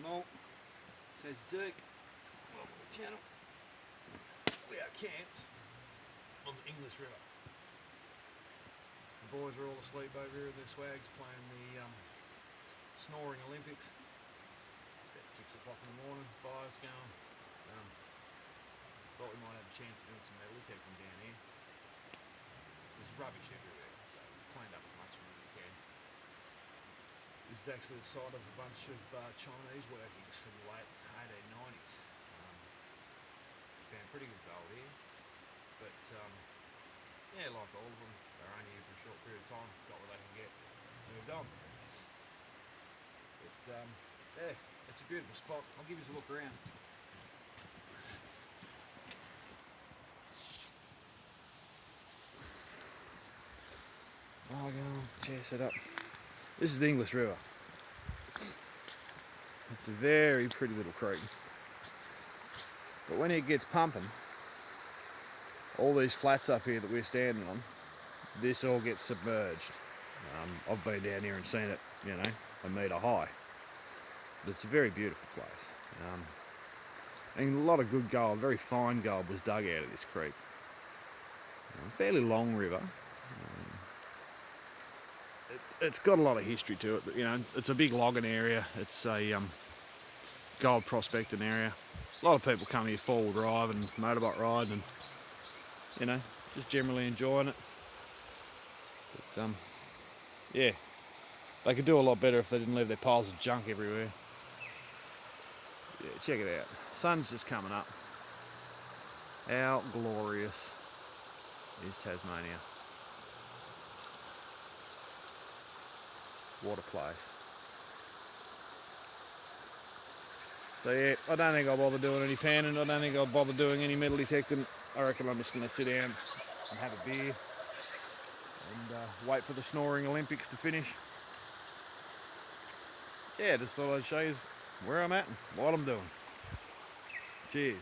all, Tasty Tea, welcome to the channel. We are camped on the English River. The boys are all asleep over here in their swags playing the snoring Olympics. It's about 6 o'clock in the morning, fire's going. Thought we might have a chance of doing some metal detecting down here. There's rubbish everywhere, so we've cleaned up as much as we can. This is actually the site of a bunch of Chinese workings from the late 1890s. Found pretty good gold here, but yeah, like all of them, they're only here for a short period of time, got what they can get, moved on. But yeah, it's a beautiful spot. I'll give you a look around. I'll go chair set up. This is the English River. It's a very pretty little creek. But when it gets pumping, all these flats up here that we're standing on, this all gets submerged. I've been down here and seen it, you know, a metre high. But it's a very beautiful place. And a lot of good gold, very fine gold, was dug out of this creek. Fairly long river. It's got a lot of history to it, but, you know, it's a big logging area. It's a gold prospecting area. A lot of people come here four-wheel drive and motorbike riding and, you know, just generally enjoying it. But yeah, they could do a lot better if they didn't leave their piles of junk everywhere. Yeah, check it out. Sun's just coming up. How glorious is Tasmania? What a place. So yeah, I don't think I'll bother doing any panning. I don't think I'll bother doing any metal detecting. I reckon I'm just going to sit down and have a beer and wait for the snoring Olympics to finish. Yeah, just thought I'd show you where I'm at and what I'm doing. Cheers.